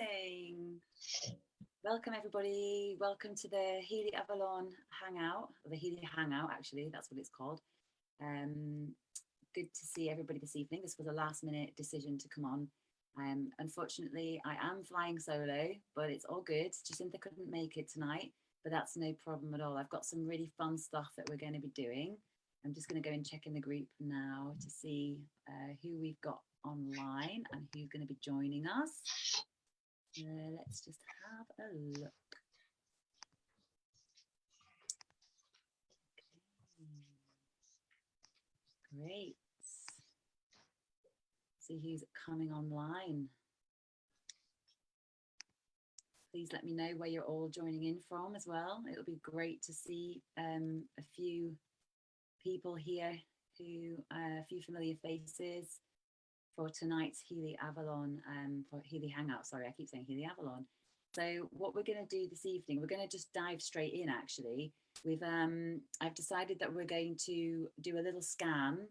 Amazing. Welcome everybody. Welcome to the Healy Avalon Hangout, or the Healy Hangout actually, that's what it's called. Good to see everybody this evening. This was a last minute decision to come on. Unfortunately, I am flying solo, but it's all good. Jacinta couldn't make it tonight, but that's no problem at all. I've got some really fun stuff that we're going to be doing. I'm just going to go and check in the group now to see who we've got online and who's going to be joining us. Let's just have a look. Okay. Great. See who's coming online. Please let me know where you're all joining in from as well. It'll be great to see a few people here who, a few familiar faces for tonight's Healy Avalon, for Healy Hangout, sorry, I keep saying Healy Avalon. So what we're going to do this evening, we're going to just dive straight in actually. I've decided that we're going to do a little scan,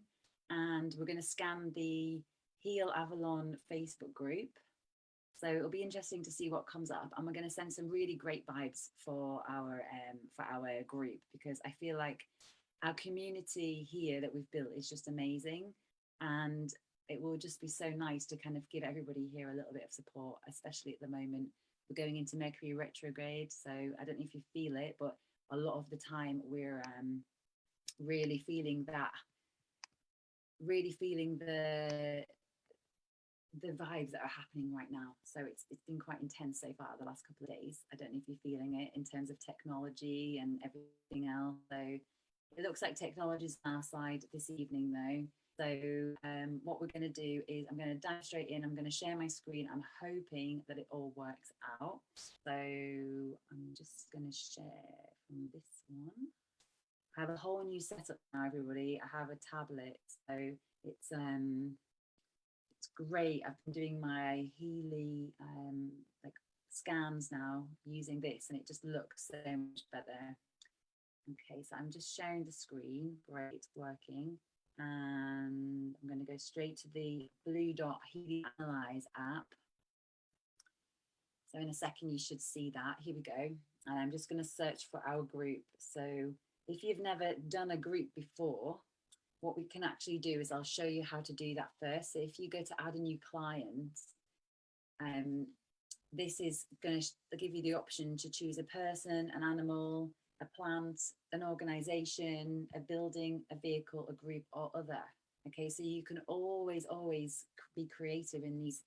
and we're going to scan the Healy Avalon Facebook group. So it'll be interesting to see what comes up, and we're going to send some really great vibes for our group, because I feel like our community here that we've built is just amazing, and it will just be so nice to kind of give everybody here a little bit of support, especially at the moment. We're going into Mercury retrograde, so I don't know if you feel it, but a lot of the time we're really feeling the vibes that are happening right now. So it's been quite intense so far the last couple of days. I don't know if you're feeling it in terms of technology and everything else. So it looks like technology's on our side this evening though. So what we're going to do is I'm going to dive straight in. I'm going to share my screen. I'm hoping that it all works out. So I'm just going to share from this one. I have a whole new setup now, everybody. I have a tablet, so it's great. I've been doing my Healy like scans now using this, and it just looks so much better. Okay, so I'm just sharing the screen. Great, it's working. And I'm going to go straight to the blue dot Healy Analyze app. So in a second, you should see that. Here we go. And I'm just going to search for our group. So if you've never done a group before, what we can actually do is I'll show you how to do that first. So if you go to add a new client, this is going to give you the option to choose a person, an animal, a plant, an organization, a building, a vehicle, a group, or other. Okay, so you can always be creative in these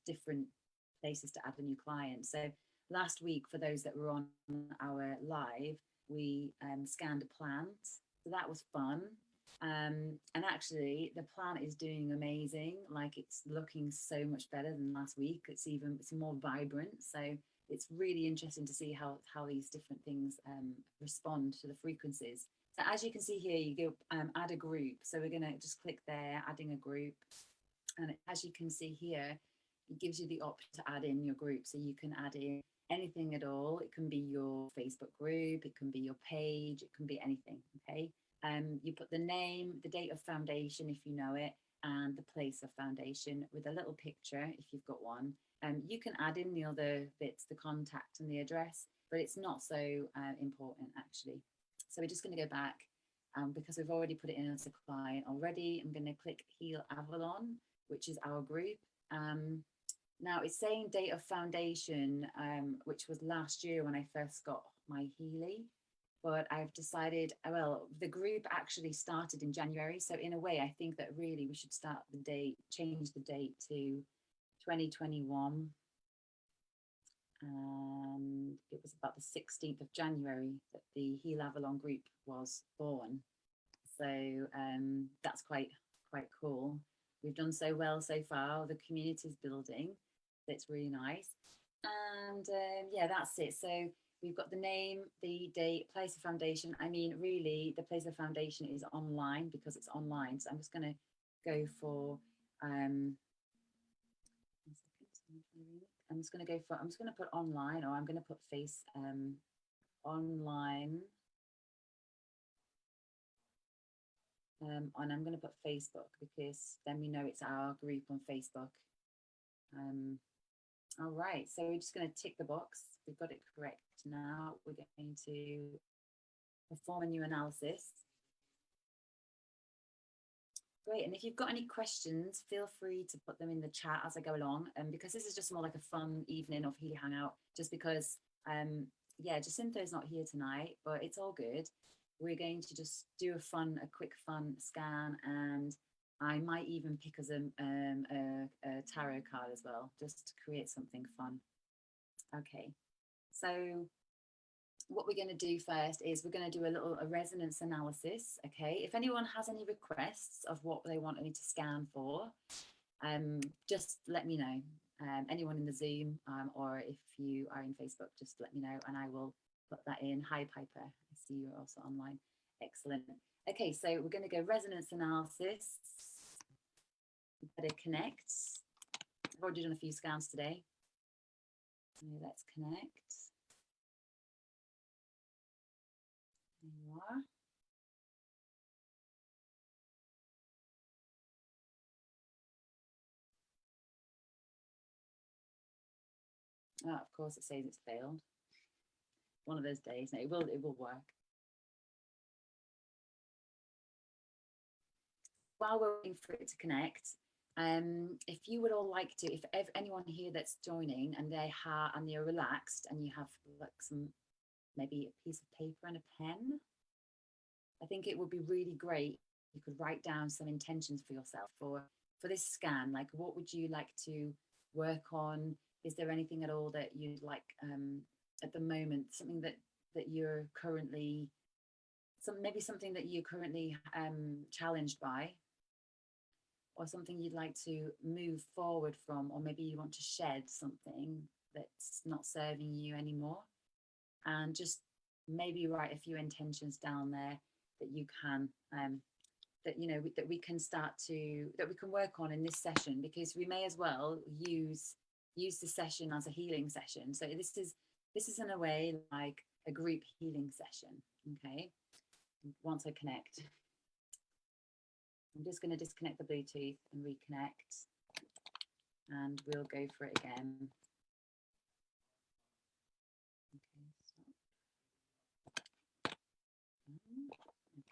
different places to add a new client. So last week, for those that were on our live, we scanned a plant. So that was fun. And actually the plant is doing amazing. Like, it's looking so much better than last week. It's more vibrant. So it's really interesting to see how these different things respond to the frequencies. So as you can see here, you go add a group. So we're going to just click there, adding a group. And as you can see here, it gives you the option to add in your group. So you can add in anything at all. It can be your Facebook group, it can be your page, it can be anything, okay? You put the name, the date of foundation if you know it, and the place of foundation with a little picture if you've got one. You can add in the other bits, the contact and the address, but it's not so important actually. So we're just going to go back because we've already put it in as a client already. I'm going to click Healy Avalon, which is our group. Now it's saying date of foundation, which was last year when I first got my Healy, but I've decided, well, the group actually started in January. So in a way, I think that really we should start the date, change the date to 2021. And it was about the 16th of January that the Healy Avalon group was born. So that's quite cool. We've done so well so far. The community is building. It's really nice. And yeah, that's it. So we've got the name, the date, place of foundation. I mean, really, the place of foundation is online because it's online. So I'm just going to go for, I'm just going to put online, or I'm going to put face online. And I'm going to put Facebook because then we know it's our group on Facebook. All right, so we're just going to tick the box. We've got it correct now. We're going to perform a new analysis. Great, and if you've got any questions, feel free to put them in the chat as I go along. And because this is just more like a fun evening of Healy Hangout, just because, yeah, Jacinto's not here tonight, but it's all good. We're going to just do a quick fun scan, and I might even pick us a tarot card as well, just to create something fun. Okay, so what we're going to do first is we're going to do a resonance analysis. Okay, if anyone has any requests of what they want me to scan for, just let me know. Anyone in the Zoom, or if you are in Facebook, just let me know and I will put that in. Hi Piper, I see you're also online. Excellent. Okay, so we're going to go resonance analysis. Better connect. I've already done a few scans today. Let's connect. There you are. Oh, of course it says it's failed. One of those days. No, it will work. While we're waiting for it to connect, if you would all like to, if anyone here that's joining and they're relaxed and you have like maybe a piece of paper and a pen, I think it would be really great. You could write down some intentions for yourself for this scan. Like, what would you like to work on? Is there anything at all that you'd like at the moment? Something that you're currently, maybe something that you're currently challenged by, or something you'd like to move forward from, or maybe you want to shed something that's not serving you anymore, and just maybe write a few intentions down there that you can that that we can work on in this session, because we may as well use the session as a healing session. So this is in a way like a group healing session. Okay, once I connect, I'm just going to disconnect the Bluetooth and reconnect, and we'll go for it again.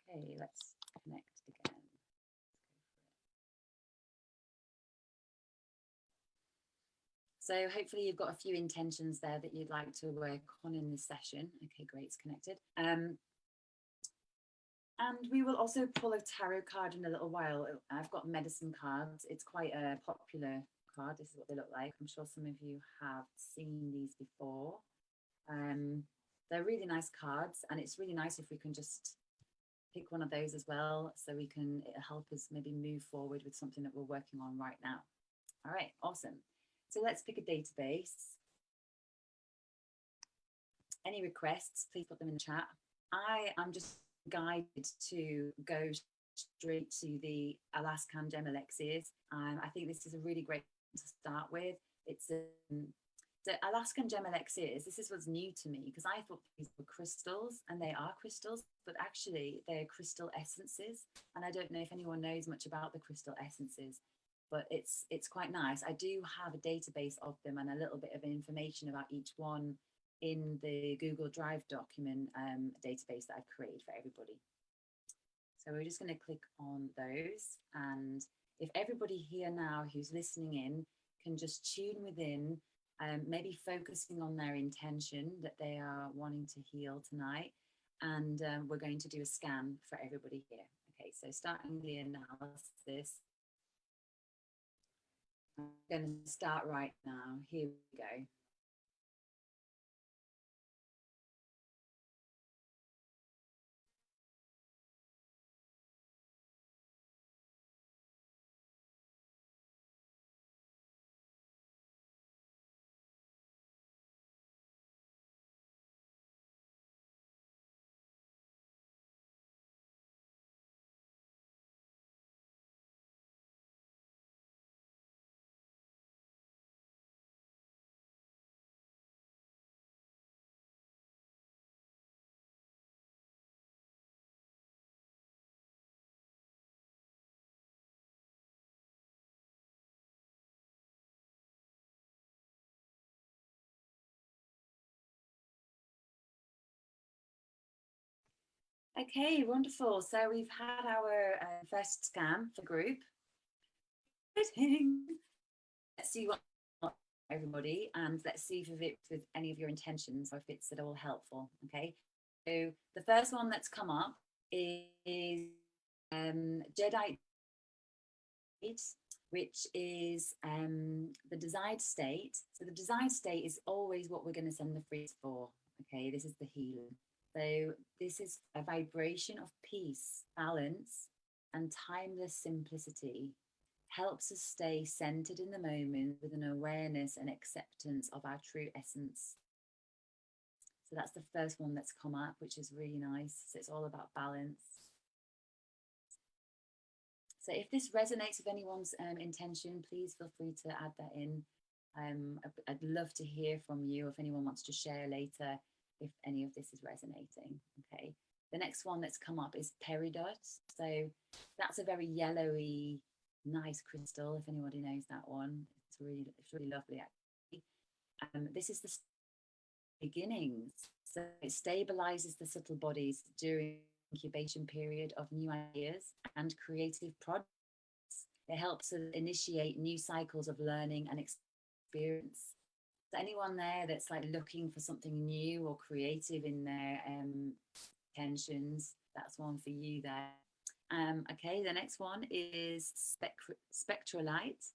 Okay, let's connect again. So hopefully you've got a few intentions there that you'd like to work on in this session. Okay, great, it's connected. And we will also pull a tarot card in a little while. I've got medicine cards. It's quite a popular card. This is what they look like. I'm sure some of you have seen these before. They're really nice cards, and it's really nice if we can just pick one of those as well, so it'll help us maybe move forward with something that we're working on right now. All right, awesome. So let's pick a database. Any requests, please put them in the chat. I am just guided to go straight to the Alaskan Gem Elixirs. I think this is a really great to start with. It's the Alaskan Gem Elixirs. This is what's new to me, because I thought these were crystals, and they are crystals, but actually they're crystal essences. And I don't know if anyone knows much about the crystal essences, but it's quite nice. I do have a database of them and a little bit of information about each one in the Google Drive document database that I've created for everybody. So we're just going to click on those, and if everybody here now who's listening in can just tune within, maybe focusing on their intention that they are wanting to heal tonight, and we're going to do a scan for everybody here. Okay, so starting the analysis. I'm going to start right now. Here we go. Okay, wonderful. So we've had our first scan for group. Let's see what everybody, and let's see if it's with any of your intentions or if it's at all helpful. Okay, so the first one that's come up is Jedi, which is the desired state. So the desired state is always what we're going to send the freeze for. Okay, this is the healing. So this is a vibration of peace, balance, and timeless simplicity. Helps us stay centered in the moment with an awareness and acceptance of our true essence. So that's the first one that's come up, which is really nice. So it's all about balance. So if this resonates with anyone's intention, please feel free to add that in. I'd love to hear from you if anyone wants to share later if any of this is resonating. Okay. The next one that's come up is Peridot. So that's a very yellowy, nice crystal. If anybody knows that one, it's really lovely actually. This is the beginnings. So it stabilizes the subtle bodies during incubation period of new ideas and creative projects. It helps us initiate new cycles of learning and experience. So anyone there that's like looking for something new or creative in their intentions, that's one for you there. Okay, the next one is spectralite.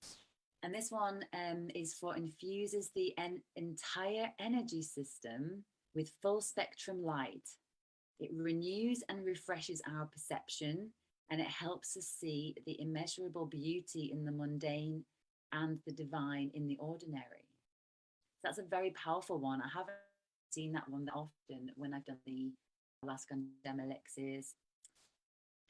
And this one is for infuses the entire energy system with full spectrum light. It renews and refreshes our perception, and it helps us see the immeasurable beauty in the mundane and the divine in the ordinary. So that's a very powerful one. I haven't seen that one that often when I've done the Alaska Gem elixirs.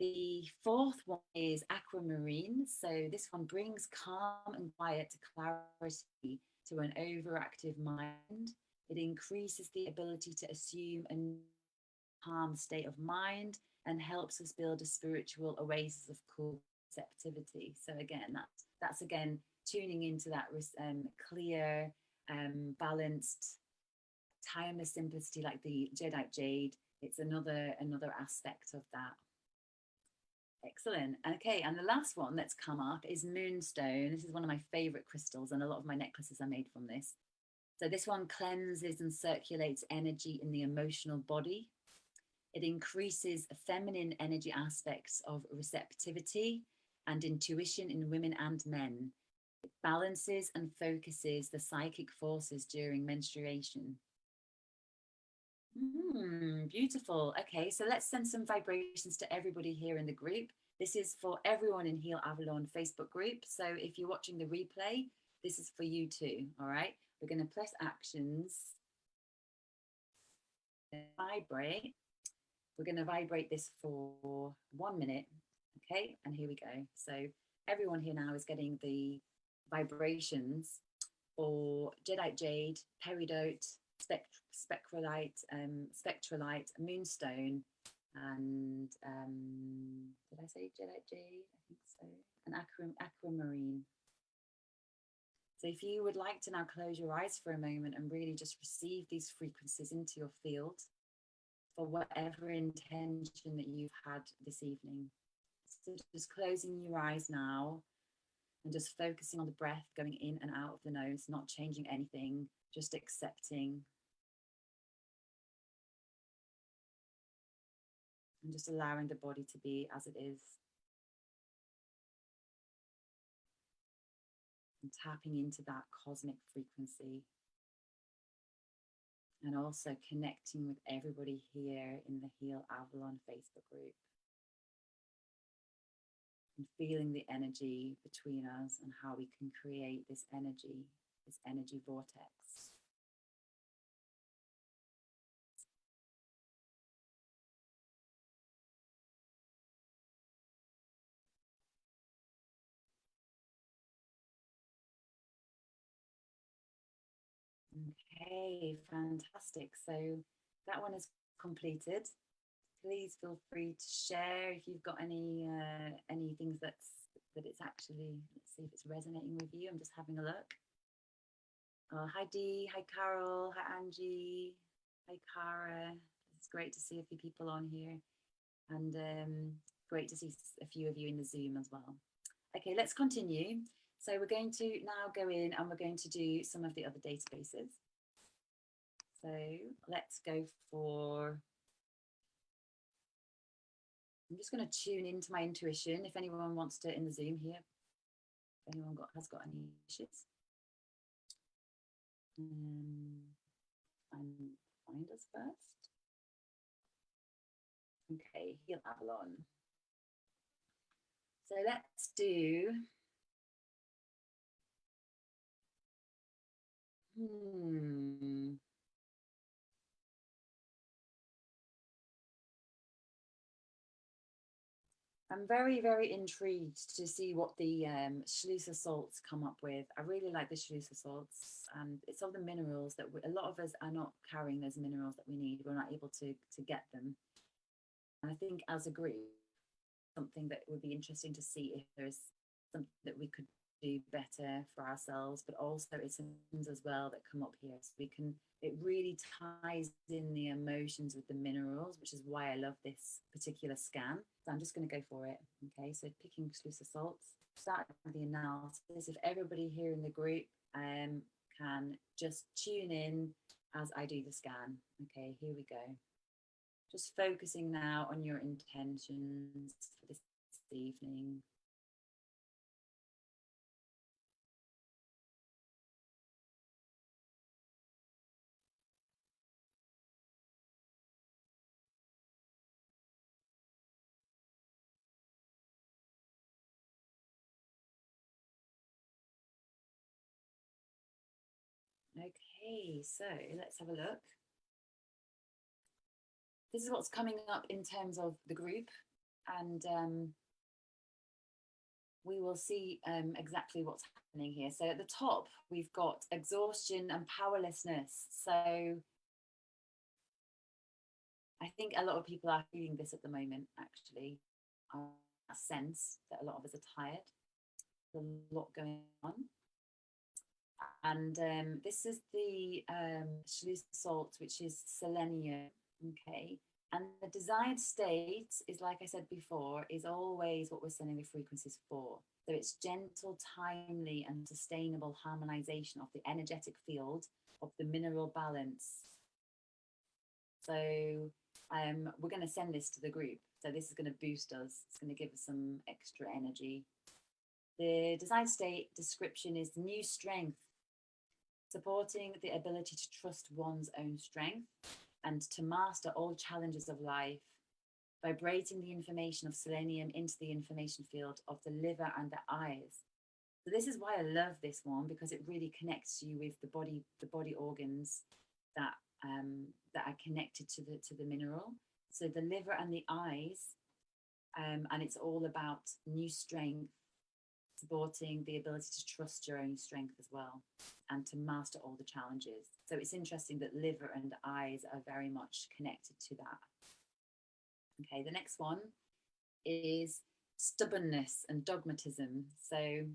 The fourth one is Aquamarine. So this one brings calm and quiet to clarity to an overactive mind. It increases the ability to assume a calm state of mind and helps us build a spiritual oasis of cool receptivity. So again, that's again tuning into that clear, balanced, timeless simplicity, like the Jadeite jade. It's another aspect of that. Excellent. Okay, and the last one that's come up is Moonstone. This is one of my favorite crystals, and a lot of my necklaces are made from this. So this one cleanses and circulates energy in the emotional body. It increases feminine energy aspects of receptivity and intuition in women and men. It balances and focuses the psychic forces during menstruation. Beautiful. Okay, so let's send some vibrations to everybody here in the group. This is for everyone in Healy Avalon Facebook group. So if you're watching the replay, this is for you too. All right, we're going to press actions, vibrate. We're going to vibrate this for 1 minute. Okay, and here we go. So everyone here now is getting the vibrations for Jadeite jade, Peridot, spectralite, Moonstone, and did I say Jadeite jade? I think so. And Aquamarine. So if you would like to now close your eyes for a moment and really just receive these frequencies into your field for whatever intention that you've had this evening. So just closing your eyes now and just focusing on the breath going in and out of the nose, not changing anything, just accepting. And just allowing the body to be as it is. And tapping into that cosmic frequency. And also connecting with everybody here in the Healy Avalon Facebook group. And feeling the energy between us and how we can create this energy vortex. Okay, fantastic. So that one is completed. Please feel free to share if you've got any things that it's actually, let's see if it's resonating with you. I'm just having a look. Oh, hi Dee, hi Carol, hi Angie, hi Cara. It's great to see a few people on here. And great to see a few of you in the Zoom as well. Okay, let's continue. So we're going to now go in and we're going to do some of the other databases. So let's go for, I'm just going to tune into my intuition. If anyone wants to, in the Zoom here, if anyone has got any issues. Find us first. Okay, Healy Avalon. So let's do, I'm very, very intrigued to see what the Schlüssel salts come up with. I really like the Schlüssel salts, and it's all the minerals that a lot of us are not carrying those minerals that we need. We're not able to get them. And I think as a group, something that would be interesting to see if there's something that we could do better for ourselves, but also it's things as well that come up here. So we can, it really ties in the emotions with the minerals, which is why I love this particular scan. So I'm just going to go for it. Okay, so picking Schlüssel salts, start with the analysis. If everybody here in the group can just tune in as I do the scan. Okay, here we go. Just focusing now on your intentions for this evening. Okay, so let's have a look. This is what's coming up in terms of the group, and we will see exactly what's happening here. So at the top, we've got exhaustion and powerlessness. So I think a lot of people are feeling this at the moment, actually. A sense that a lot of us are tired. There's a lot going on. And this is the Schlüssel salt, which is selenium. Okay. And the desired state is, like I said before, is always what we're sending the frequencies for. So it's gentle, timely, and sustainable harmonization of the energetic field of the mineral balance. So we're going to send this to the group. So this is going to boost us. It's going to give us some extra energy. The desired state description is new strength, supporting the ability to trust one's own strength and to master all challenges of life, vibrating the information of selenium into the information field of the liver and the eyes. So this is why I love this one, because it really connects you with the body organs that that are connected to the mineral. So the liver and the eyes, and it's all about new strength, supporting the ability to trust your own strength as well, and to master all the challenges. So it's interesting that liver and eyes are very much connected to that. Okay, the next one is stubbornness and dogmatism. So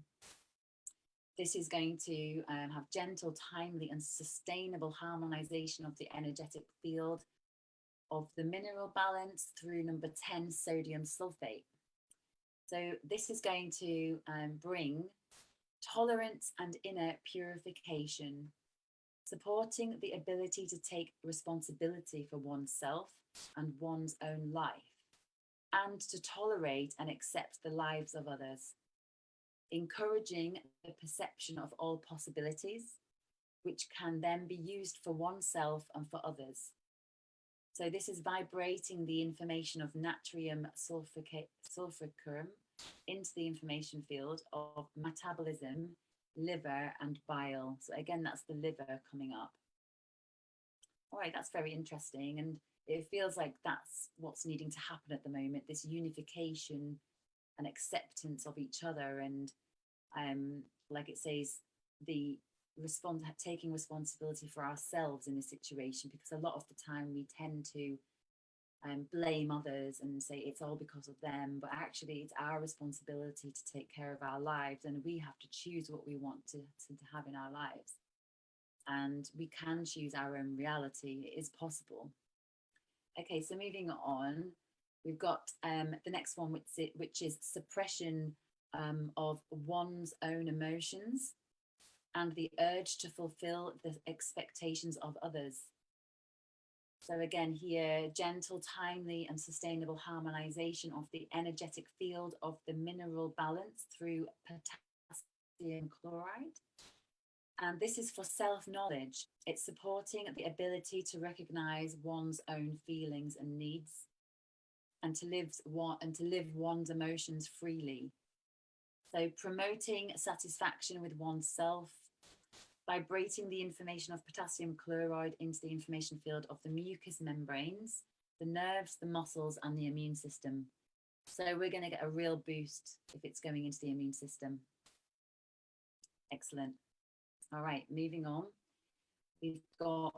this is going to have gentle, timely, and sustainable harmonization of the energetic field of the mineral balance through number 10, sodium sulfate. So this is going to bring tolerance and inner purification, supporting the ability to take responsibility for oneself and one's own life, and to tolerate and accept the lives of others, encouraging the perception of all possibilities, which can then be used for oneself and for others. So this is vibrating the information of natrium sulfuricum into the information field of metabolism, liver, and bile. So again, that's the liver coming up. All right, that's very interesting. And it feels like that's what's needing to happen at the moment, this unification and acceptance of each other. And like it says, taking responsibility for ourselves in this situation, because a lot of the time we tend to blame others and say it's all because of them, but actually it's our responsibility to take care of our lives, and we have to choose what we want to have in our lives, and we can choose our own reality. It is possible. Okay, so moving on, We've got the next one, which is suppression of one's own emotions and the urge to fulfill the expectations of others. So again here, gentle, timely and sustainable harmonization of the energetic field of the mineral balance through potassium chloride. And this is for self-knowledge. It's supporting the ability to recognize one's own feelings and needs and to live one's emotions freely. So promoting satisfaction with oneself, vibrating the information of potassium chloride into the information field of the mucous membranes, the nerves, the muscles, and the immune system. So we're going to get a real boost if it's going into the immune system. Excellent. All right, moving on. We've got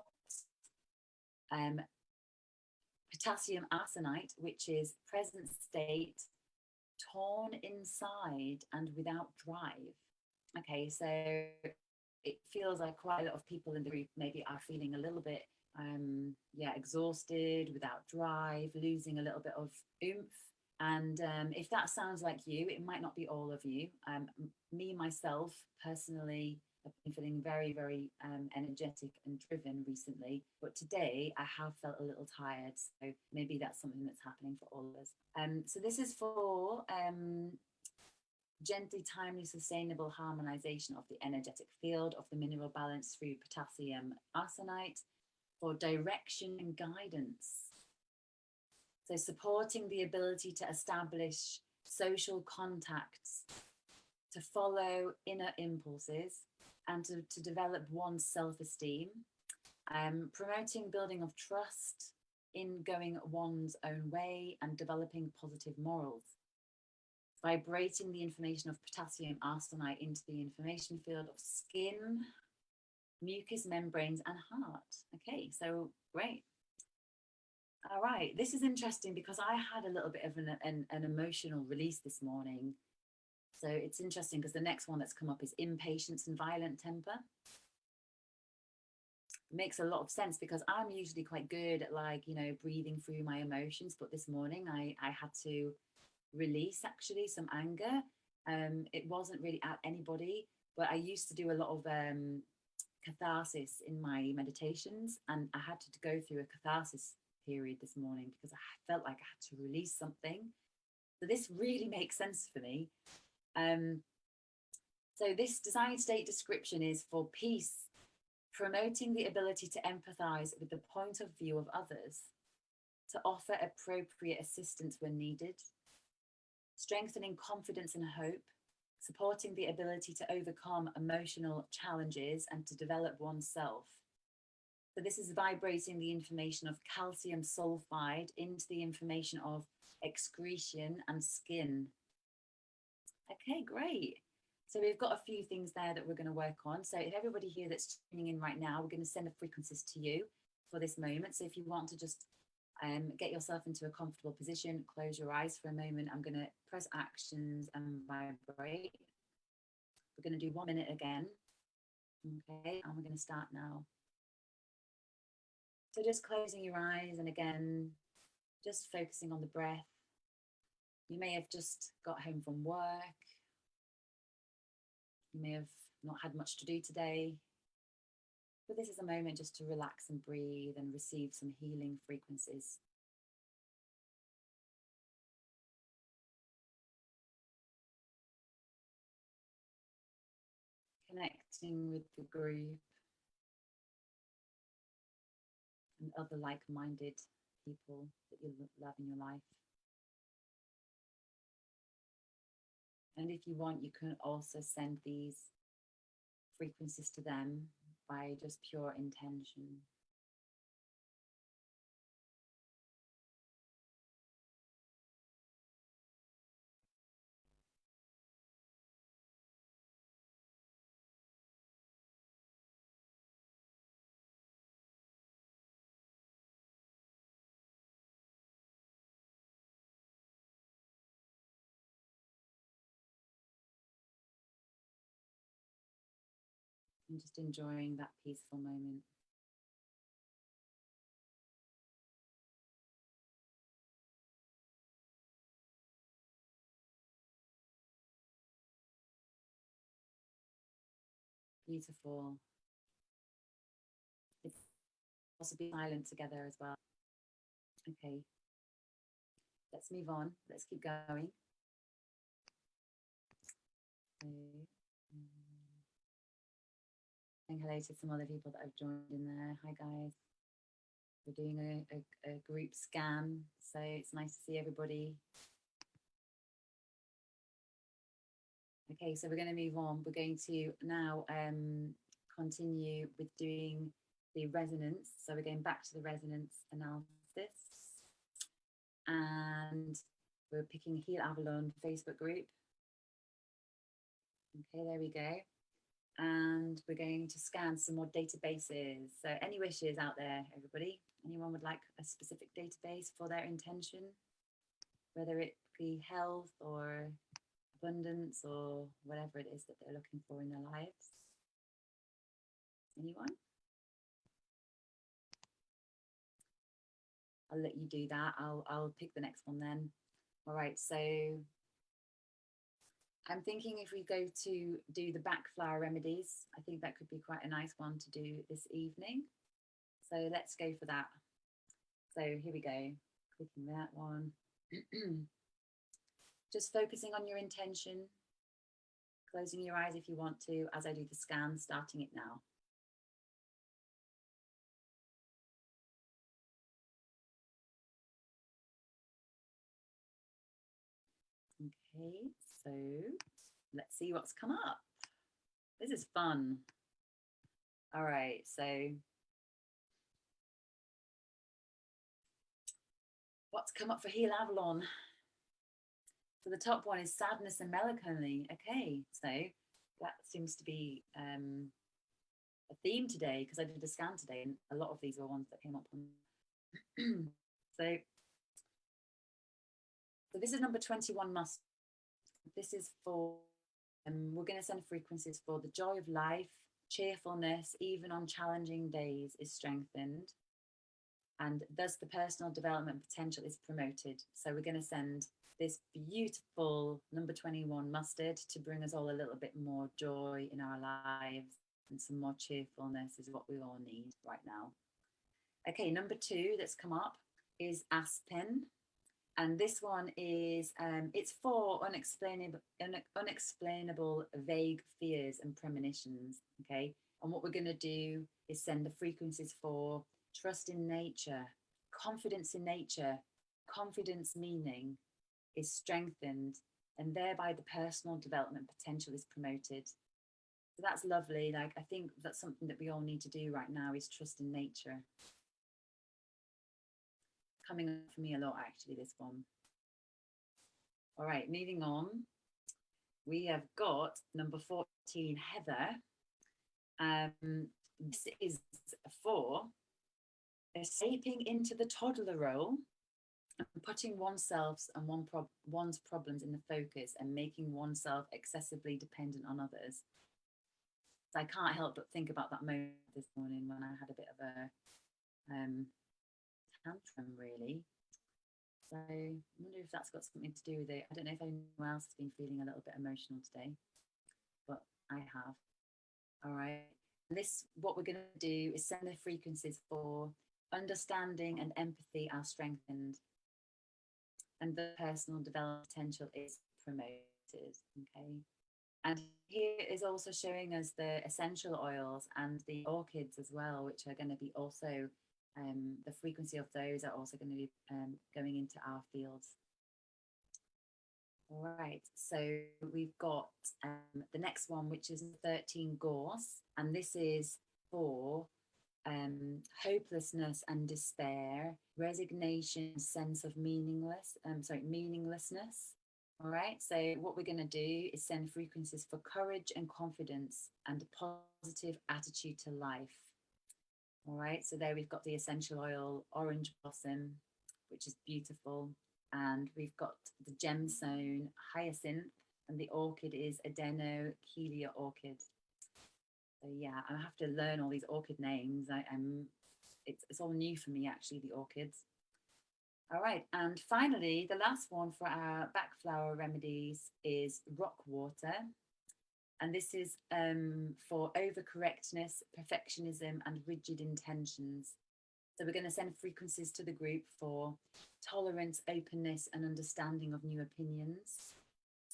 potassium arsenite, which is present state, torn inside and without drive. Okay, so it feels like quite a lot of people in the group maybe are feeling a little bit exhausted, without drive, losing a little bit of oomph. And if that sounds like you, it might not be all of you. Me, myself, personally, I've been feeling very, very energetic and driven recently. But today I have felt a little tired. So maybe that's something that's happening for all of us. So this is for gently, timely, sustainable harmonization of the energetic field of the mineral balance through potassium arsenite for direction and guidance. So supporting the ability to establish social contacts, to follow inner impulses, and to develop one's self-esteem, promoting building of trust in going one's own way and developing positive morals, vibrating the information of potassium arsenite into the information field of skin, mucous membranes, and heart. Okay, so great. All right, this is interesting because I had a little bit of an emotional release this morning. So it's interesting because the next one that's come up is impatience and violent temper. It makes a lot of sense because I'm usually quite good at breathing through my emotions. But this morning I had to release actually some anger. It wasn't really at anybody, but I used to do a lot of catharsis in my meditations, and I had to go through a catharsis period this morning because I felt like I had to release something. So this really makes sense for me. So this design state description is for peace, promoting the ability to empathize with the point of view of others, to offer appropriate assistance when needed, strengthening confidence and hope, supporting the ability to overcome emotional challenges and to develop oneself. So this is vibrating the information of calcium sulfide into the information of excretion and skin. Okay, great. So we've got a few things there that we're going to work on. So if everybody here that's tuning in right now, we're going to send the frequencies to you for this moment. So if you want to just get yourself into a comfortable position, close your eyes for a moment. I'm going to press actions and vibrate. We're going to do 1 minute again. Okay, and we're going to start now. So just closing your eyes and again, just focusing on the breath. You may have just got home from work. You may have not had much to do today. But this is a moment just to relax and breathe and receive some healing frequencies. Connecting with the group and other like-minded people that you love in your life. And if you want, you can also send these frequencies to them by just pure intention. And just enjoying that peaceful moment. Beautiful. It's also be silent together as well. Okay. Let's move on. Let's keep going. Okay. Saying hello to some other people that have joined in there. Hi guys. We're doing a group scan, so it's nice to see everybody. Okay, so we're going to move on. We're going to now continue with doing the resonance. So we're going back to the resonance analysis. And we're picking Healy Avalon Facebook group. Okay, there we go. And we're going to scan some more databases. So any wishes out there, everybody? Anyone would like a specific database for their intention? Whether it be health or abundance or whatever it is that they're looking for in their lives. Anyone? I'll let you do that. I'll pick the next one then. All right, so I'm thinking if we go to do the backflower remedies, I think that could be quite a nice one to do this evening. So let's go for that. So here we go, clicking that one. Just focusing on your intention, closing your eyes if you want to, as I do the scan, starting it now. Okay, so let's see what's come up. This is fun. All right, so what's come up for Healy Avalon? So the top one is sadness and melancholy. Okay, so that seems to be a theme today because I did a scan today and a lot of these were ones that came up on. so this is number 21 must. This is for, we're going to send frequencies for the joy of life, cheerfulness, even on challenging days is strengthened. And thus the personal development potential is promoted. So we're going to send this beautiful number 21 mustard to bring us all a little bit more joy in our lives, and some more cheerfulness is what we all need right now. Okay, number 2 that's come up is aspen. And this one is, it's for unexplainable vague fears and premonitions, okay? And what we're going to do is send the frequencies for trust in nature, confidence in nature, confidence meaning is strengthened, and thereby the personal development potential is promoted. So that's lovely. Like, I think that's something that we all need to do right now, is trust in nature. Coming up for me a lot, actually, this one. All right, moving on. We have got number 14, Heather. This is for escaping into the toddler role and putting oneself and one's problems in the focus and making oneself excessively dependent on others. So I can't help but think about that moment this morning when I had a bit of a tantrum, really. So I wonder if that's got something to do with it. I don't know if anyone else has been feeling a little bit emotional today, but I have. All right. This, what we're going to do is send the frequencies for understanding and empathy are strengthened, and the personal development potential is promoted. Okay. And here is also showing us the essential oils and the orchids as well, which are going to be also, the frequency of those are also going to be going into our fields. All right, so we've got the next one, which is 13 gorse, and this is for hopelessness and despair, resignation, sense of meaninglessness. All right, so what we're going to do is send frequencies for courage and confidence and a positive attitude to life. All right, so there we've got the essential oil, orange blossom, which is beautiful. And we've got the gemstone, hyacinth, and the orchid is Adenochelia orchid. So yeah, I have to learn all these orchid names. It's all new for me, actually, the orchids. All right, and finally, the last one for our backflower remedies is rock water. And this is for overcorrectness, perfectionism, and rigid intentions. So we're going to send frequencies to the group for tolerance, openness, and understanding of new opinions,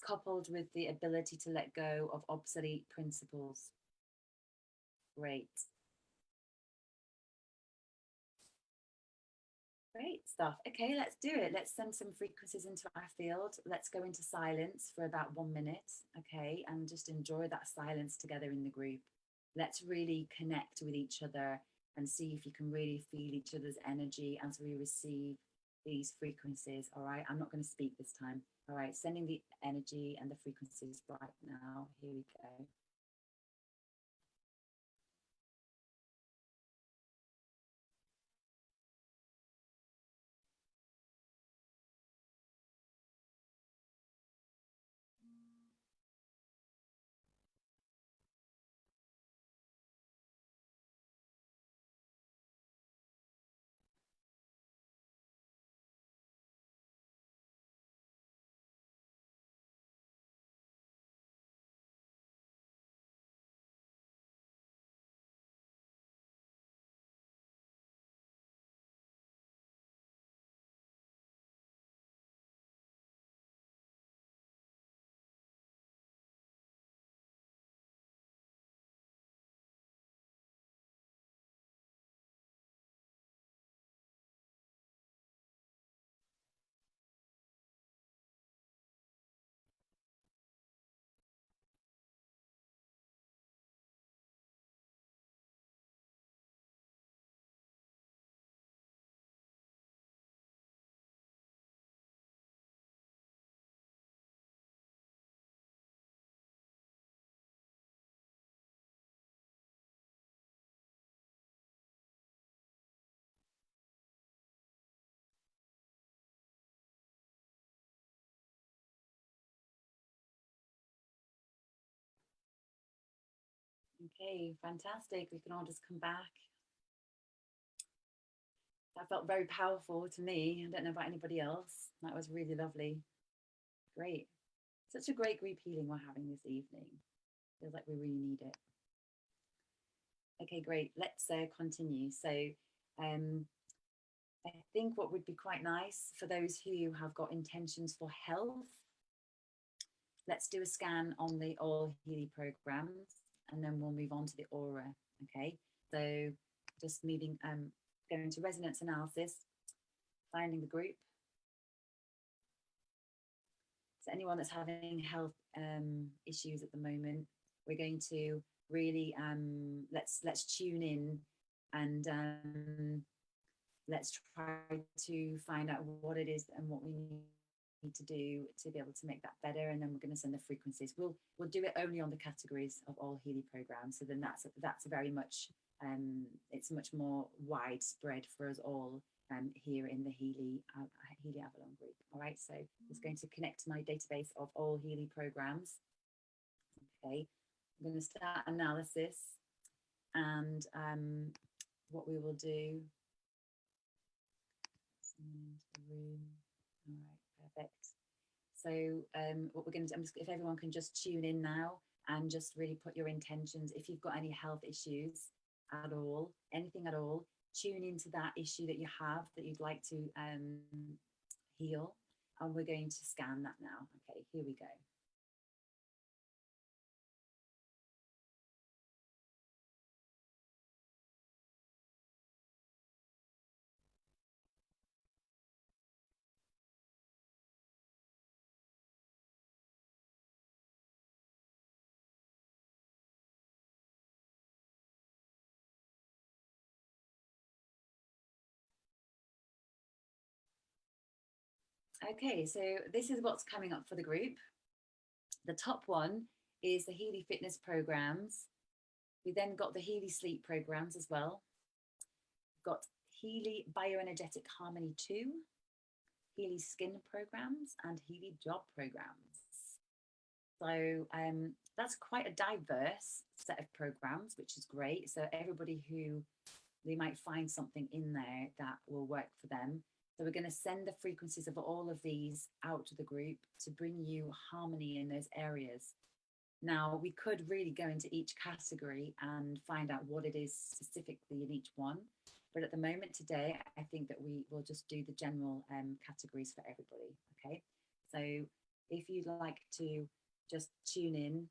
coupled with the ability to let go of obsolete principles. Great. Great stuff. Okay, let's do it. Let's send some frequencies into our field. Let's go into silence for about 1 minute, okay, and just enjoy that silence together in the group. Let's really connect with each other and see if you can really feel each other's energy as we receive these frequencies, all right? I'm not going to speak this time, all right? Sending the energy and the frequencies right now. Here we go. Okay, fantastic. We can all just come back. That felt very powerful to me. I don't know about anybody else. That was really lovely. Great. Such a great group healing we're having this evening. Feels like we really need it. Okay, great. Let's continue. So I think what would be quite nice for those who have got intentions for health, let's do a scan on the All Healy programs, and then we'll move on to the aura. Okay, so just moving, going to resonance analysis, finding the group. So anyone that's having health issues at the moment, we're going to really let's tune in and let's try to find out what it is and what we need to do to be able to make that better. And then we're going to send the frequencies. We'll do it only on the categories of all Healy programs. So then that's very much it's much more widespread for us all here in the Healy Avalon group. All right, so it's going to connect to my database of all Healy programs. Okay, I'm going to start analysis, and what we will do. Room. All right, perfect. So what we're going to do, if everyone can just tune in now and just really put your intentions. If you've got any health issues at all, anything at all, tune into that issue that you have that you'd like to heal, and we're going to scan that now. Okay, here we go. Okay, so this is what's coming up for the group. The top one is the Healy Fitness programs. We then got the Healy Sleep programs as well. We've got Healy Bioenergetic Harmony 2, Healy Skin programs, and Healy Job programs. So that's quite a diverse set of programs, which is great. So everybody who, they might find something in there that will work for them. So we're going to send the frequencies of all of these out to the group to bring you harmony in those areas. Now, we could really go into each category and find out what it is specifically in each one. But at the moment today, I think that we will just do the general categories for everybody. Okay. So if you'd like to just tune in,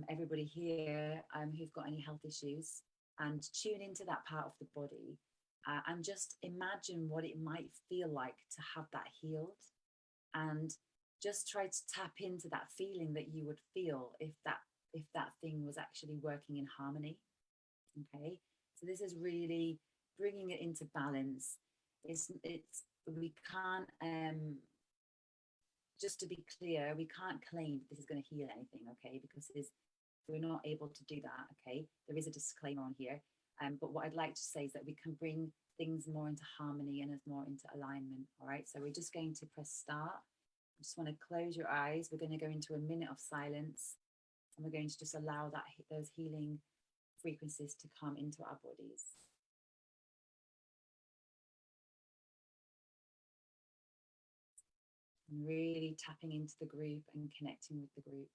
everybody here who've got any health issues, and tune into that part of the body, and just imagine what it might feel like to have that healed, and just try to tap into that feeling that you would feel if that thing was actually working in harmony. Okay, so this is really bringing it into balance. It's we can't just to be clear, we can't claim this is going to heal anything, okay, because we're not able to do that. Okay, there is a disclaimer on here, but what I'd like to say is that we can bring things more into harmony and more into alignment. All right, so we're just going to press start. I just want to close your eyes. We're going to go into a minute of silence, and we're going to just allow those healing frequencies to come into our bodies. And really tapping into the group and connecting with the group.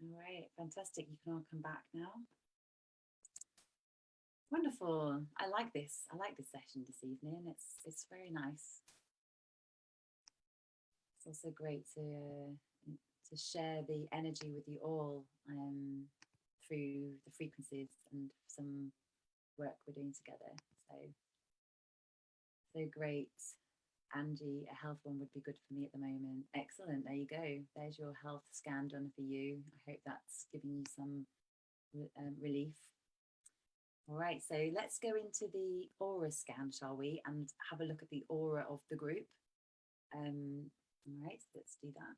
All right, fantastic. You can all come back now. Wonderful. I like this. I like this session this evening. It's very nice. It's also great to share the energy with you all through the frequencies and some work we're doing together. So great. Angie, a health one would be good for me at the moment. Excellent. There you go. There's your health scan done for you. I hope that's giving you some relief. All right, so let's go into the aura scan, shall we? And have a look at the aura of the group. All right, let's do that.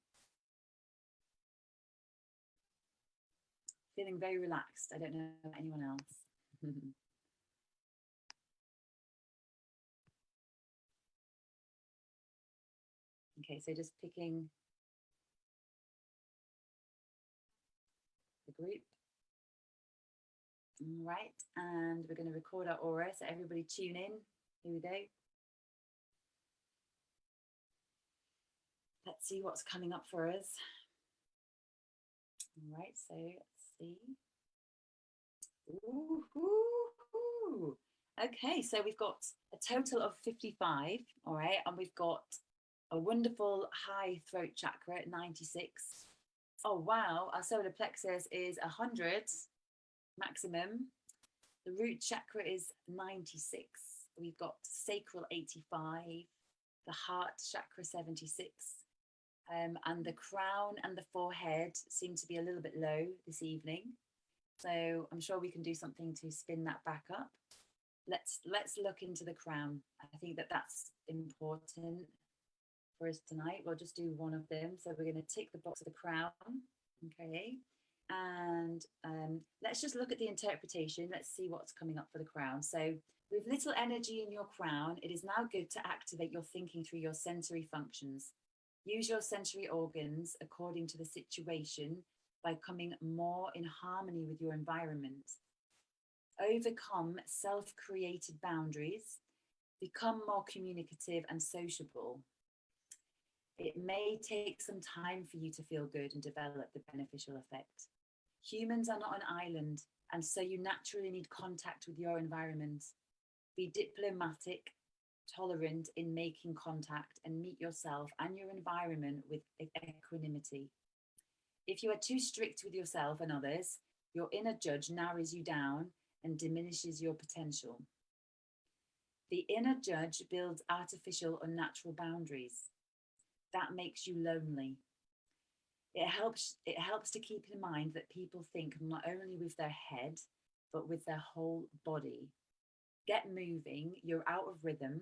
Feeling very relaxed. I don't know about anyone else. Okay, so just picking the group. All right, and we're going to record our aura, so everybody tune in. Here we go. Let's see what's coming up for us. All right, so let's see. Ooh, ooh, ooh. Okay, so we've got a total of 55, all right, and we've got a wonderful high throat chakra at 96. Oh, wow, our solar plexus is 100 maximum. The root chakra is 96. We've got sacral 85, the heart chakra 76, and the crown and the forehead seem to be a little bit low this evening. So I'm sure we can do something to spin that back up. Let's look into the crown. I think that's important for us tonight. We'll just do one of them. So we're going to tick the box of the crown. Okay. And let's just look at the interpretation. Let's see what's coming up for the crown. So with little energy in your crown, it is now good to activate your thinking through your sensory functions. Use your sensory organs according to the situation by coming more in harmony with your environment. Overcome self-created boundaries. Become more communicative and sociable. It may take some time for you to feel good and develop the beneficial effect. Humans are not an island, and so you naturally need contact with your environment. Be diplomatic tolerant in making contact, and meet yourself and your environment with equanimity. If you are too strict with yourself and others, your inner judge narrows you down and diminishes your potential. The inner judge builds artificial, unnatural boundaries. That makes you lonely. It helps to keep in mind that people think not only with their head, but with their whole body. Get moving, you're out of rhythm.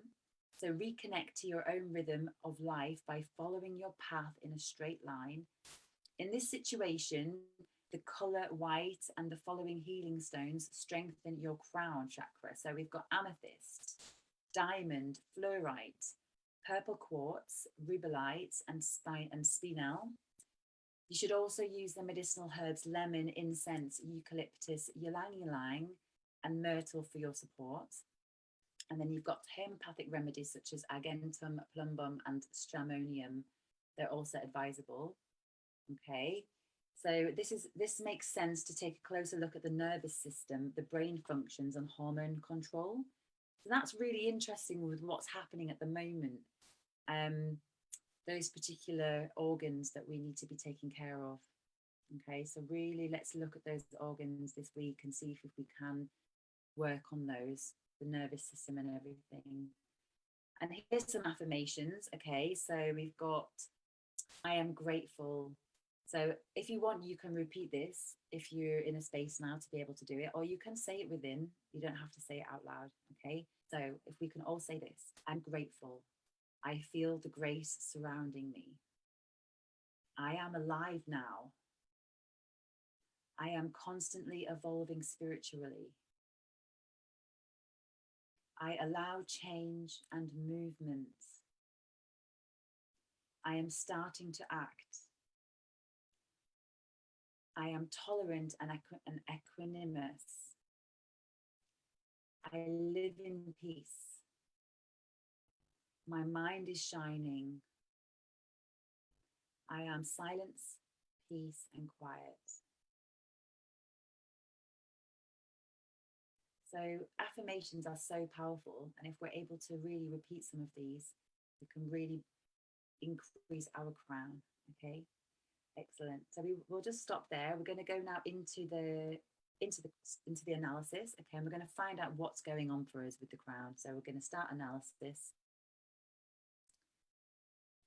So reconnect to your own rhythm of life by following your path in a straight line. In this situation, the color white and the following healing stones strengthen your crown chakra. So we've got amethyst, diamond, fluorite, purple quartz, rubellite, and spinel. You should also use the medicinal herbs lemon, incense, eucalyptus, ylang ylang, and myrtle for your support. And then you've got homeopathic remedies such as argentum, plumbum, and stramonium. They're also advisable. Okay, so this makes sense to take a closer look at the nervous system, the brain functions, and hormone control. So that's really interesting with what's happening at the moment. Those particular organs that we need to be taking care of. Okay, so really let's look at those organs this week and see if we can work on those, the nervous system and everything. And here's some affirmations. Okay, so we've got, I am grateful. So if you want, you can repeat this if you're in a space now to be able to do it, or you can say it within. You don't have to say it out loud. Okay, so if we can all say this, I'm grateful. I feel the grace surrounding me. I am alive now. I am constantly evolving spiritually. I allow change and movement. I am starting to act. I am tolerant and equanimous. I live in peace. My mind is shining. I am silence, peace, and quiet. So affirmations are so powerful. And if we're able to really repeat some of these, we can really increase our crown. Okay, excellent. So we'll just stop there. We're going to go now into the analysis. Okay, and we're going to find out what's going on for us with the crown. So we're going to start analysis.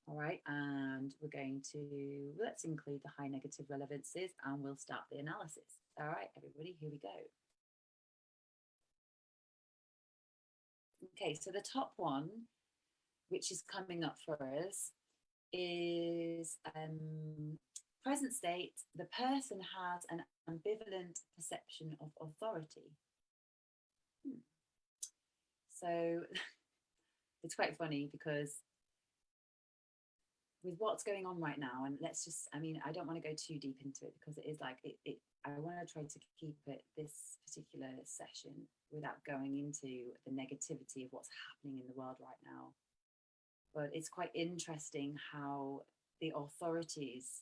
All right, and we're going to, let's include the high negative relevances and we'll start the analysis. All right, everybody, here we go. Okay, so the top one, which is coming up for us, is present state. The person has an ambivalent perception of authority. So it's quite funny because with what's going on right now, and let's just, I mean, I don't want to go too deep into it because it is like, I want to try to keep it this particular session without going into the negativity of what's happening in the world right now. But it's quite interesting how the authorities,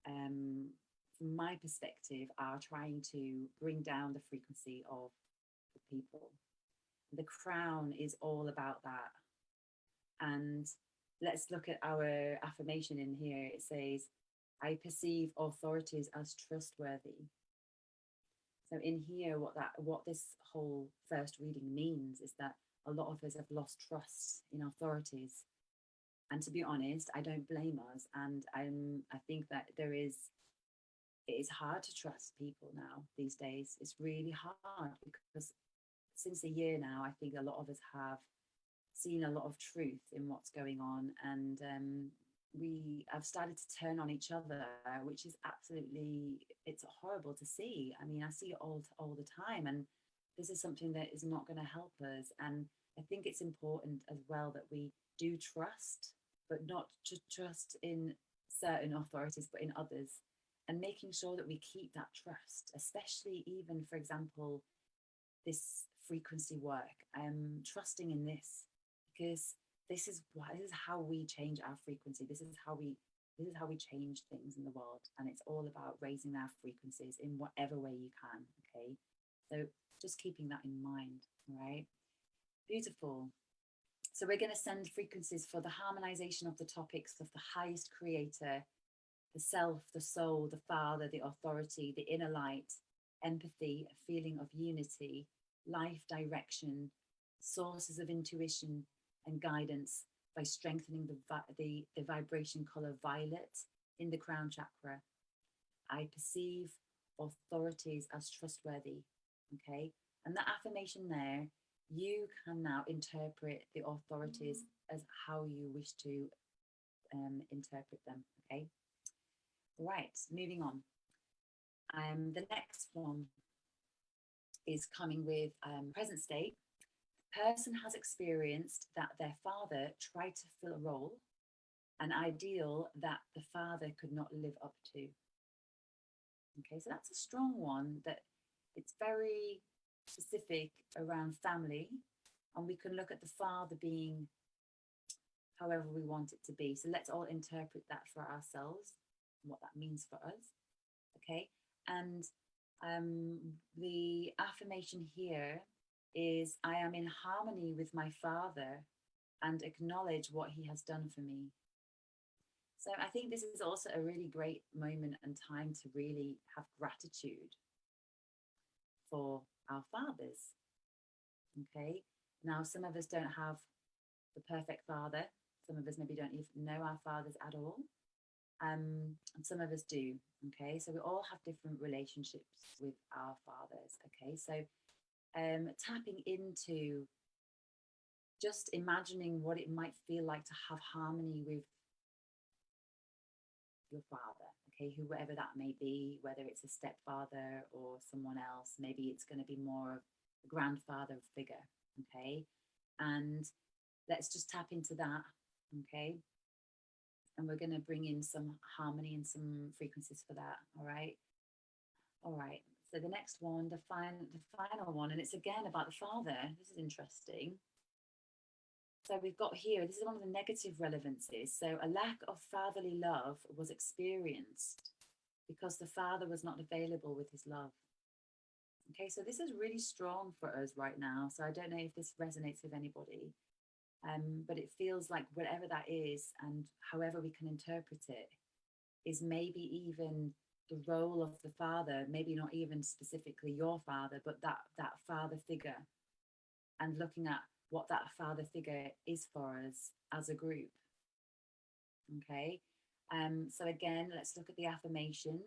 from my perspective, are trying to bring down the frequency of the people. The crown is all about that. And let's look at our affirmation in here. It says, I perceive authorities as trustworthy. So in here, what this whole first reading means is that a lot of us have lost trust in authorities. And to be honest, I don't blame us. And I think that it is hard to trust people now these days. It's really hard because since a year now, I think a lot of us have seen a lot of truth in what's going on, and we have started to turn on each other, which is absolutely, it's horrible to see. I mean, I see it all the time, and this is something that is not going to help us. And I think it's important as well that we do trust, but not to trust in certain authorities, but in others, and making sure that we keep that trust, especially even, for example, this frequency work. Trusting in this, because this is how we change our frequency. This is how we change things in the world, and it's all about raising our frequencies in whatever way you can. Okay, so just keeping that in mind. All right, beautiful. So we're going to send frequencies for the harmonization of the topics of the highest creator, the self, the soul, the father, the authority, the inner light, empathy, a feeling of unity, life direction, sources of intuition and guidance by strengthening the vibration color violet in the crown chakra. I perceive authorities as trustworthy. Okay. And that affirmation there, you can now interpret the authorities as how you wish to interpret them. Okay. Right. Moving on. The next one is coming with present state. The person has experienced that their father tried to fill a role, an ideal that the father could not live up to. Okay, so that's a strong one, that it's very specific around family, and we can look at the father being however we want it to be. So let's all interpret that for ourselves, and what that means for us. Okay, and the affirmation here is, I am in harmony with my father and acknowledge what he has done for me. So I think this is also a really great moment and time to really have gratitude for our fathers. Okay, now some of us don't have the perfect father. Some of us maybe don't even know our fathers at all. And some of us do. Okay, so we all have different relationships with our fathers. Okay, so tapping into just imagining what it might feel like to have harmony with your father, okay, whoever that may be, whether it's a stepfather or someone else. Maybe it's going to be more of a grandfather figure. Okay, and let's just tap into that. Okay, and we're going to bring in some harmony and some frequencies for that. All right, so the next one, the final one, and it's again about the father. This is interesting. So we've got here, this is one of the negative relevances. So a lack of fatherly love was experienced because the father was not available with his love. Okay, so this is really strong for us right now. So I don't know if this resonates with anybody, but it feels like whatever that is and however we can interpret it is maybe even the role of the father, maybe not even specifically your father, but that father figure, and looking at what that father figure is for us as a group. Okay, so again, let's look at the affirmation.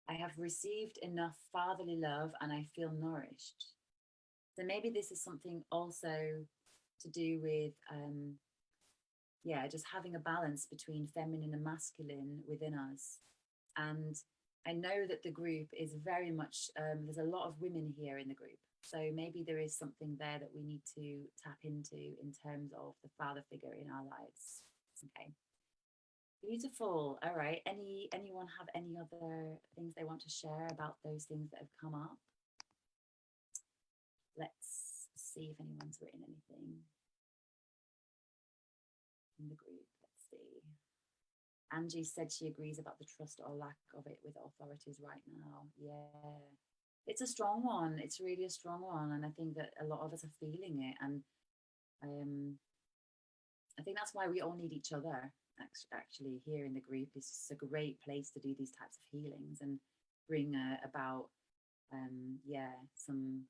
I have received enough fatherly love and I feel nourished. So maybe this is something also to do with, just having a balance between feminine and masculine within us. And I know that the group is very much, there's a lot of women here in the group. So maybe there is something there that we need to tap into in terms of the father figure in our lives. Okay. Beautiful. All right. Anyone have any other things they want to share about those things that have come up? Let's see if anyone's written anything in the group. Let's see. Angie said she agrees about the trust or lack of it with authorities right now. Yeah. It's a strong one. It's really a strong one. And I think that a lot of us are feeling it. And I think that's why we all need each other. Actually, here in the group is just a great place to do these types of healings and bring about, some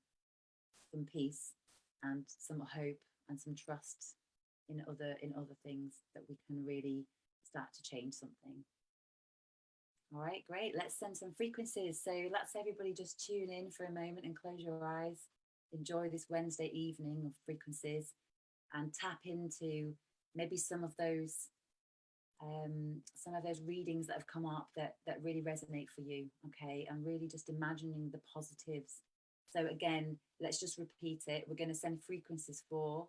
peace and some hope and some trust in other things, that we can really start to change something. All right, great. Let's send some frequencies. So let's everybody just tune in for a moment and close your eyes. Enjoy this Wednesday evening of frequencies and tap into maybe some of those readings that have come up that really resonate for you. Okay, and really just imagining the positives. So again, let's just repeat it. We're going to send frequencies for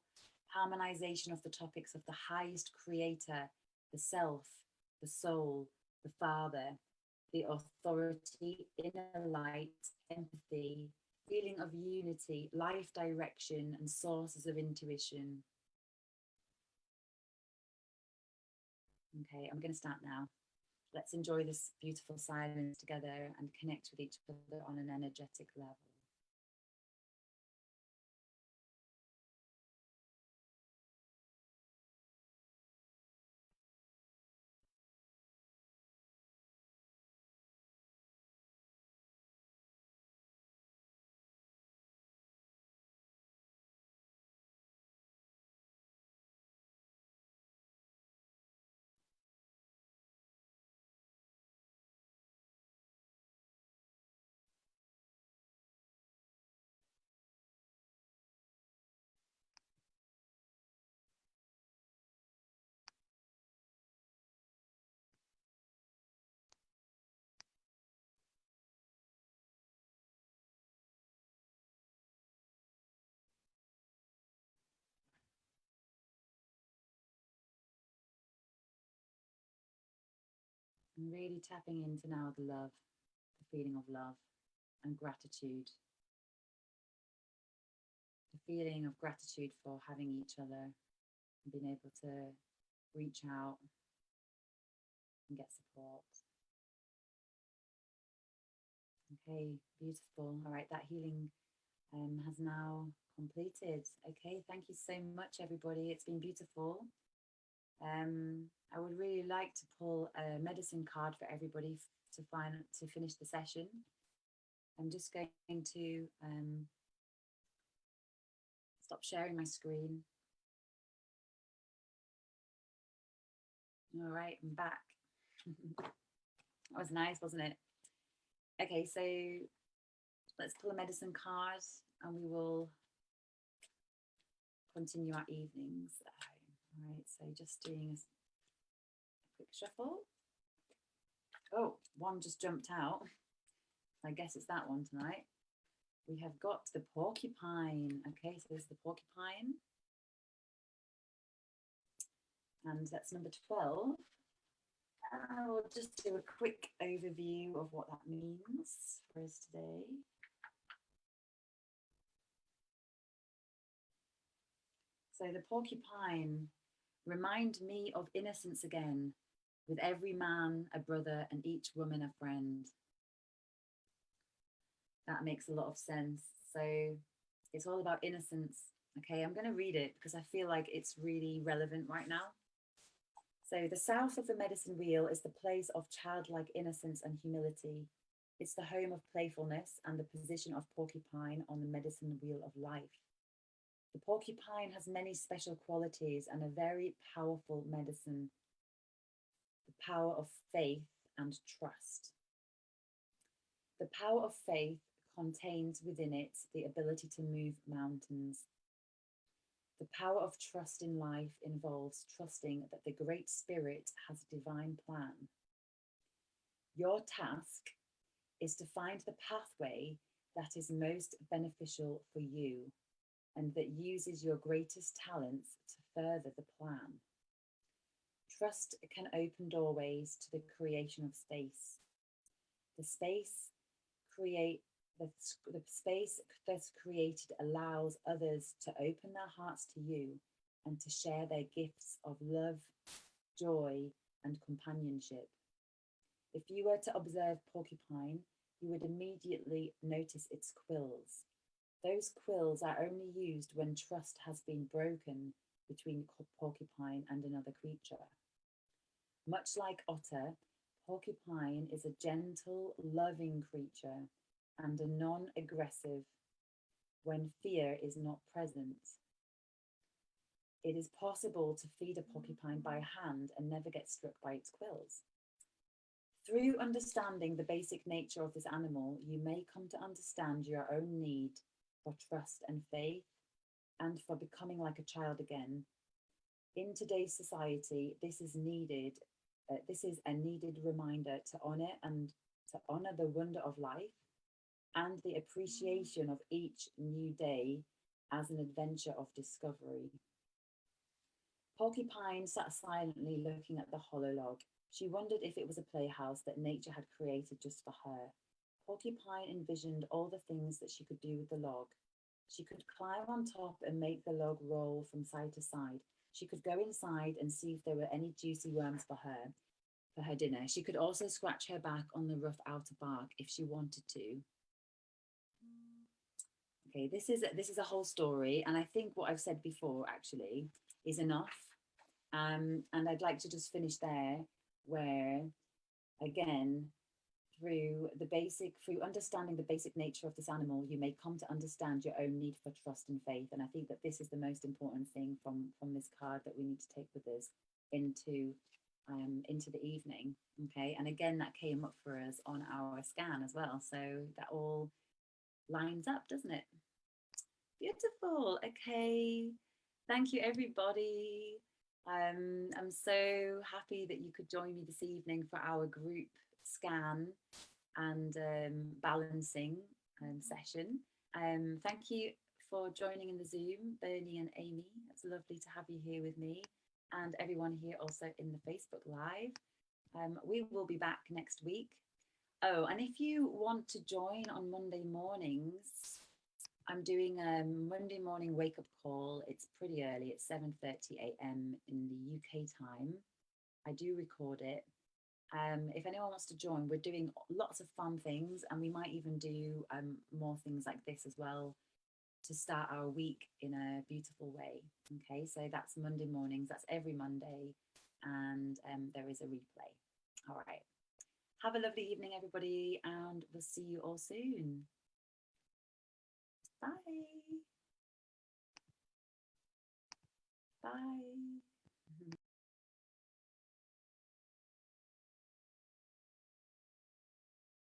harmonization of the topics of the highest creator, the self, the soul, the father, the authority, inner light, empathy, feeling of unity, life direction, and sources of intuition. Okay, I'm going to start now. Let's enjoy this beautiful silence together and connect with each other on an energetic level. And really tapping into now the love, the feeling of love and gratitude. The feeling of gratitude for having each other and being able to reach out and get support. Okay, beautiful. All right, that healing has now completed. Okay, thank you so much, everybody. It's been beautiful. I would really like to pull a medicine card for everybody to finish the session. I'm just going to stop sharing my screen. All right, I'm back. That was nice, wasn't it? Okay, so let's pull a medicine card and we will continue our evenings. All right, so just doing a quick shuffle. Oh, one just jumped out. I guess it's that one tonight. We have got the porcupine. Okay, so there's the porcupine. And that's number 12. We'll just do a quick overview of what that means for us today. So the porcupine, remind me of innocence again, with every man a brother and each woman a friend. That makes a lot of sense. So it's all about innocence. Okay, I'm going to read it because I feel like it's really relevant right now. So the south of the medicine wheel is the place of childlike innocence and humility. It's the home of playfulness and the position of porcupine on the medicine wheel of life. The porcupine has many special qualities and a very powerful medicine. The power of faith and trust. The power of faith contains within it the ability to move mountains. The power of trust in life involves trusting that the Great Spirit has a divine plan. Your task is to find the pathway that is most beneficial for you and that uses your greatest talents to further the plan. Trust can open doorways to the creation of space. The space that's created allows others to open their hearts to you and to share their gifts of love, joy, and companionship. If you were to observe porcupine, you would immediately notice its quills. Those quills are only used when trust has been broken between porcupine and another creature. Much like otter, porcupine is a gentle, loving creature and a non-aggressive when fear is not present. It is possible to feed a porcupine by hand and never get struck by its quills. Through understanding the basic nature of this animal, you may come to understand your own need for trust and faith and for becoming like a child again. In today's society, this is needed. This is a needed reminder to honor the wonder of life and the appreciation of each new day as an adventure of discovery. Porcupine sat silently looking at the hollow log. She wondered if it was a playhouse that nature had created just for her. Porcupine envisioned all the things that she could do with the log. She could climb on top and make the log roll from side to side. She could go inside and see if there were any juicy worms for her dinner. She could also scratch her back on the rough outer bark if she wanted to. Okay, this is a whole story, and I think what I've said before actually is enough. And I'd like to just finish there, where again, through understanding the basic nature of this animal, you may come to understand your own need for trust and faith. And I think that this is the most important thing from this card that we need to take with us into the evening. Okay, and again, that came up for us on our scan as well. So that all lines up, doesn't it? Beautiful. Okay, thank you, everybody. I'm so happy that you could join me this evening for our group scan and balancing session. Thank you for joining in the Zoom, Bernie and Amy. It's lovely to have you here with me, and everyone here also in the Facebook Live. We will be back next week. Oh, and if you want to join on Monday mornings, I'm doing a Monday morning wake-up call. It's pretty early. It's 7:30 a.m. in the UK time. I do record it. If anyone wants to join, we're doing lots of fun things, and we might even do more things like this as well to start our week in a beautiful way. Okay, so that's Monday mornings. That's every Monday, and there is a replay. All right. Have a lovely evening, everybody, and we'll see you all soon. Bye. Bye.